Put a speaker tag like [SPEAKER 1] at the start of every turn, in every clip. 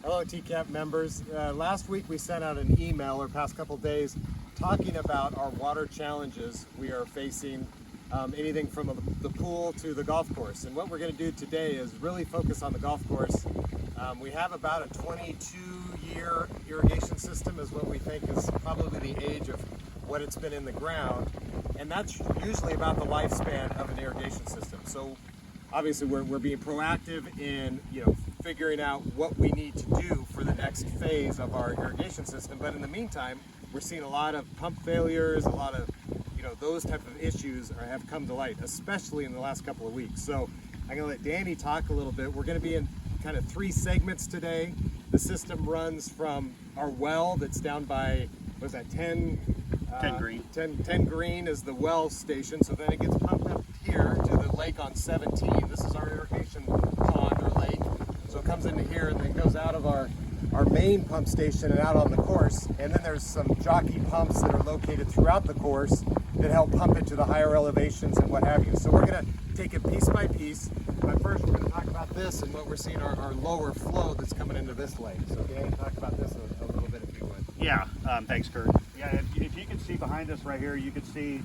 [SPEAKER 1] Hello TCAP members. Last week we sent out an email, or past couple days, talking about our water challenges we are facing, anything from the pool to the golf course. And what we're going to do today is really focus on the golf course. We have about a 22-year irrigation system is what we think is probably the age of what it's been in the ground. And that's usually about the lifespan of an irrigation system. So obviously we're being proactive in figuring out what we need to do for the next phase of our irrigation system. But in the meantime, we're seeing a lot of pump failures, a lot of those type of issues have come to light, especially in the last couple of weeks. So I'm going to let Danny talk a little bit. We're going to be in kind of three segments today. The system runs from our well that's down by, what is that, 10 green. 10 green is the well station. So then it gets pumped up here to the lake on 17. This is our irrigation pond or lake. So it comes into here and then goes out of our main pump station and out on the course. And then there's some jockey pumps that are located throughout the course that help pump it to the higher elevations and what have you. So we're going to take it piece by piece. But first we're going to talk about this and what we're seeing our lower flow that's coming into this lake. So Danny, talk about this a little bit if you would.
[SPEAKER 2] Yeah, thanks Kurt. Yeah, if you can see behind us right here, you can see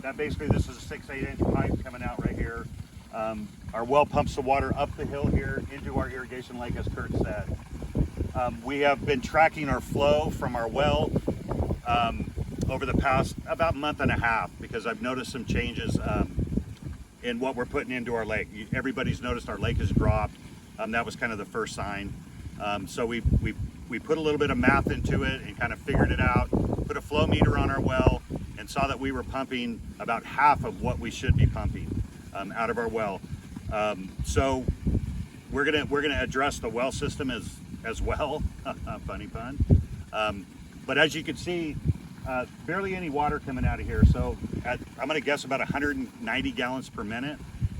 [SPEAKER 2] that basically this is a 6-8 inch pipe coming out right here. Our well pumps the water up the hill here into our irrigation lake, as Kurt said. We have been tracking our flow from our well over the past about month and a half, because I've noticed some changes in what we're putting into our lake. Everybody's noticed our lake has dropped. That was kind of the first sign. So we put a little bit of math into it and kind of figured it out, put a flow meter on our well, and saw that we were pumping about half of what we should be pumping out of our well. So we're gonna address the well system as well. Funny pun. But as you can see, barely any water coming out of here. So I'm gonna guess about 190 gallons per minute,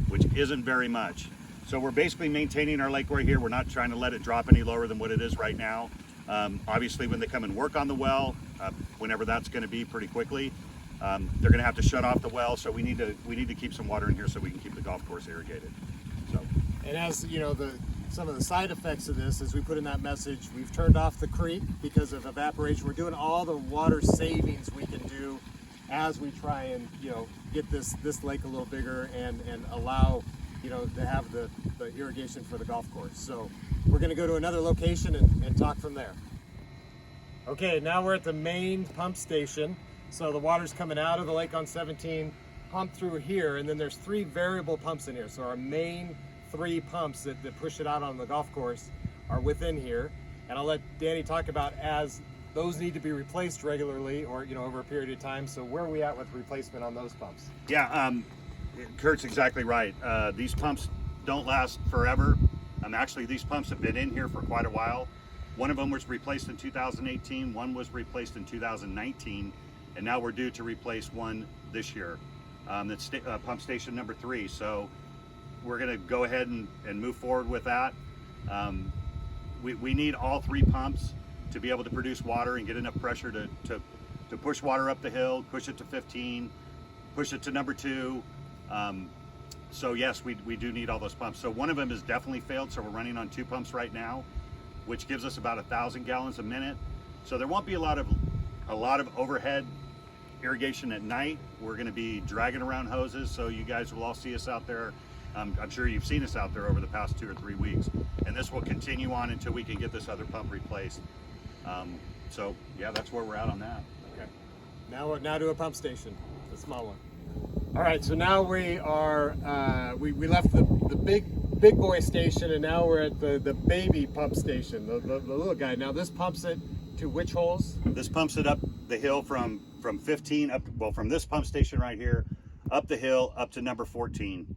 [SPEAKER 2] which isn't very much. So we're basically maintaining our lake right here. We're not trying to let it drop any lower than what it is right now. Obviously when they come and work on the well, whenever that's gonna be pretty quickly, they're gonna have to shut off the well. So we need to keep some water in here so we can keep the golf course irrigated. So.
[SPEAKER 1] And as some of the side effects of this, as we put in that message, we've turned off the creek because of evaporation. We're doing all the water savings we can do as we try and get this lake a little bigger and allow to have the irrigation for the golf course. So we're going to go to another location and talk from there. Okay, now we're at the main pump station. So the water's coming out of the lake on 17, pumped through here, and then there's 3 variable pumps in here. So our main 3 pumps that push it out on the golf course are within here. And I'll let Danny talk about as those need to be replaced regularly or over a period of time. So where are we at with replacement on those pumps?
[SPEAKER 2] Yeah, Kurt's exactly right. These pumps don't last forever. Actually, these pumps have been in here for quite a while. One of them was replaced in 2018, one was replaced in 2019, and now we're due to replace one this year. That's pump station number 3. So we're going to go ahead and move forward with that. We need all 3 pumps to be able to produce water and get enough pressure to push water up the hill, push it to 15, push it to number 2. So yes, we do need all those pumps. So one of them has definitely failed, so we're running on 2 pumps right now, which gives us about 1,000 gallons a minute. So there won't be a lot of overhead irrigation at night. We're going to be dragging around hoses, so you guys will all see us out there. I'm sure you've seen us out there over the past 2 or 3 weeks, and this will continue on until we can get this other pump replaced. So yeah, that's where we're at on that.
[SPEAKER 1] Okay. Now to a pump station, the small one. All right, so now we are we left the big boy station, and now we're at the baby pump station, the little guy. Now this pumps it to which holes?
[SPEAKER 2] This pumps it up the hill from 15 up, well, from this pump station right here up the hill up to number 14.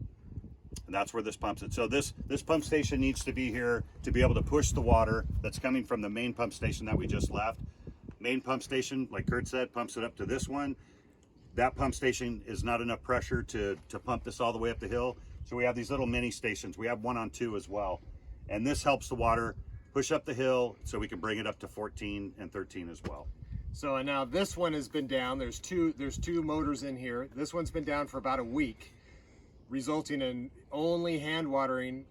[SPEAKER 2] And that's where this pumps it. So this pump station needs to be here to be able to push the water that's coming from the main pump station that we just left. Main pump station, like Kurt said, pumps it up to this one. That pump station is not enough pressure to pump this all the way up the hill. So we have these little mini stations. We have one on 2 as well. And this helps the water push up the hill so we can bring it up to 14 and 13 as well.
[SPEAKER 1] So and now this one has been down. There's two motors in here. This one's been down for about a week, resulting in only hand watering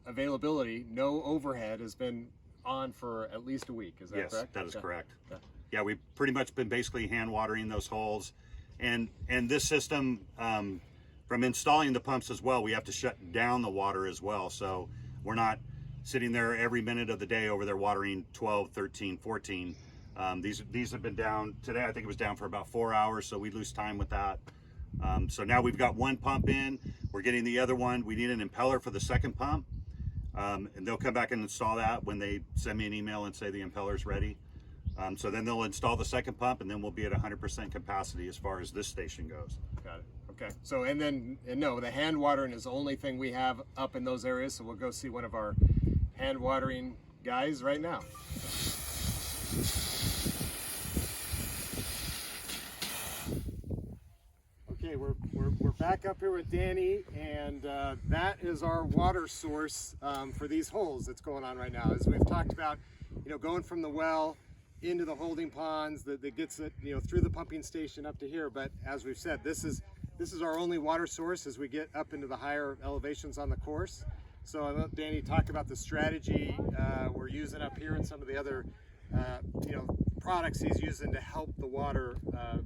[SPEAKER 1] availability. No overhead has been on for at least a week. Is that
[SPEAKER 2] Yes,
[SPEAKER 1] correct?
[SPEAKER 2] that is correct.
[SPEAKER 1] Okay.
[SPEAKER 2] Yeah, we've pretty much been basically hand watering those holes, and this system, from installing the pumps as well, we have to shut down the water as well. So we're not sitting there every minute of the day over there watering 12, 13, 14. These have been down today. I think it was down for about 4 hours, so we lose time with that. So now we've got one pump in. We're getting the other one. We need an impeller for the second pump, and they'll come back and install that when they send me an email and say the impeller's ready. So then they'll install the second pump, and then we'll be at 100% capacity as far as this station goes.
[SPEAKER 1] Got it. Okay. So and no, the hand watering is the only thing we have up in those areas. So we'll go see one of our hand watering guys right now. Okay, we're back up here with Danny, and that is our water source for these holes that's going on right now. As we've talked about, going from the well into the holding ponds that gets it, through the pumping station up to here. But as we've said, this is our only water source as we get up into the higher elevations on the course. So I'll let Danny talk about the strategy we're using up here and some of the other products he's using to help the water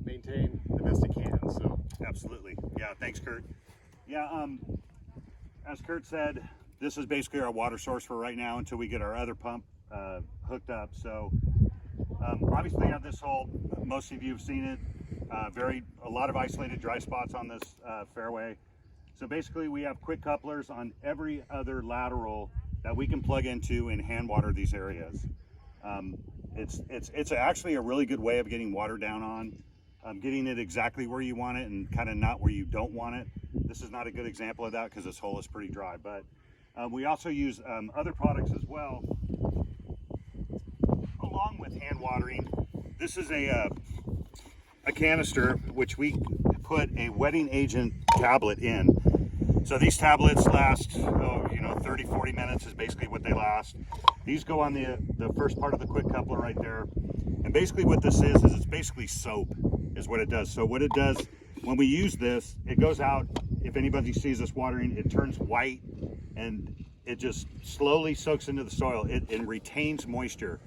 [SPEAKER 1] maintain the best it can. So
[SPEAKER 2] Absolutely. Yeah, thanks, Kurt. Yeah, as Kurt said, this is basically our water source for right now until we get our other pump hooked up. So obviously we have this hole, most of you have seen it, a lot of isolated dry spots on this fairway. So basically we have quick couplers on every other lateral that we can plug into and hand water these areas. It's actually a really good way of getting water down on, getting it exactly where you want it and kind of not where you don't want it. This is not a good example of that because this hole is pretty dry, but we also use other products as well along with hand watering. This is a canister which we put a wetting agent tablet in. So these tablets last 30-40 minutes is basically what they last. These go on the first part of the quick coupler right there, and basically what this is it's basically soap is what it does. So what it does when we use this, it goes out, if anybody sees us watering, it turns white and it just slowly soaks into the soil. It retains moisture.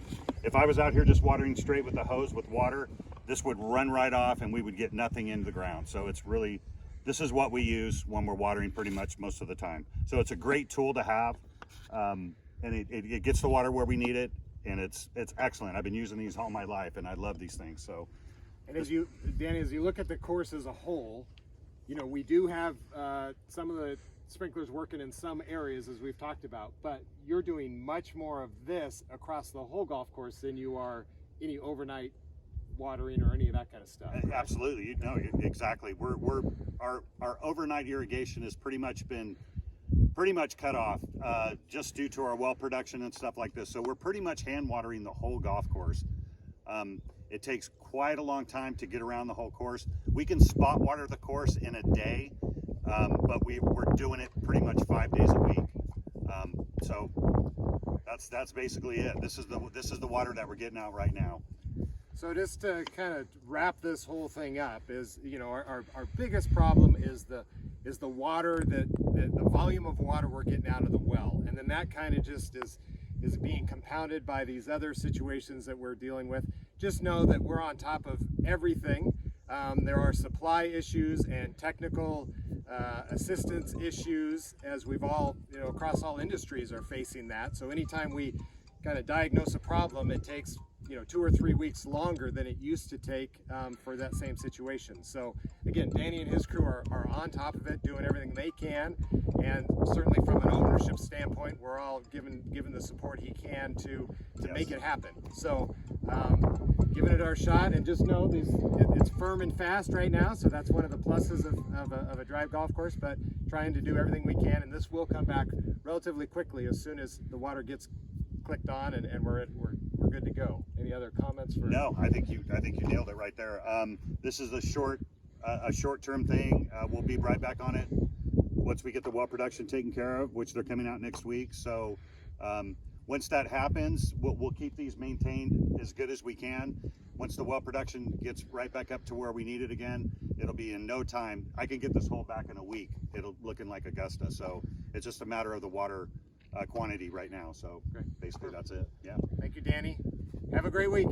[SPEAKER 2] If I was out here just watering straight with the hose with water, this would run right off and we would get nothing into the ground. So it's really, this is what we use when we're watering pretty much most of the time. So it's a great tool to have, and it gets the water where we need it, and it's excellent. I've been using these all my life, and I love these things. So,
[SPEAKER 1] and Danny, as you look at the course as a whole, we do have some of the sprinklers working in some areas as we've talked about, but you're doing much more of this across the whole golf course than you are any overnight watering or any of that kind of stuff. Right?
[SPEAKER 2] Absolutely, exactly. Our overnight irrigation has pretty much cut off just due to our well production and stuff like this. So we're pretty much hand watering the whole golf course. It takes quite a long time to get around the whole course. We can spot water the course in a day, but we're doing it pretty much 5 days a week. So that's basically it. This is the water that we're getting out right now.
[SPEAKER 1] So just to kind of wrap this whole thing up, is our biggest problem is the water, the volume of water we're getting out of the well, and then that kind of just is being compounded by these other situations that we're dealing with. Just know that we're on top of everything. There are supply issues and technical assistance issues, as we've all across all industries are facing that. So anytime we kind of diagnose a problem, it takes 2 or 3 weeks longer than it used to take for that same situation. So again, Danny and his crew are on top of it, doing everything they can, and certainly from an ownership standpoint, we're all given the support he can to
[SPEAKER 2] Yes.
[SPEAKER 1] make it happen. So giving it our shot, and just know it's firm and fast right now, so that's one of the pluses of a drive golf course, but trying to do everything we can, and this will come back relatively quickly as soon as the water gets clicked on and we're good to go. Any other comments?
[SPEAKER 2] No, I think you nailed it right there. This is a short-term thing. We'll be right back on it once we get the well production taken care of, which they're coming out next week. So once that happens, we'll keep these maintained as good as we can. Once the well production gets right back up to where we need it again, it'll be in no time. I can get this hole back in a week. It'll looking like Augusta. So it's just a matter of the water quantity right now. So
[SPEAKER 1] Great.
[SPEAKER 2] basically that's it. Yeah.
[SPEAKER 1] Thank you, Danny. Have a great week.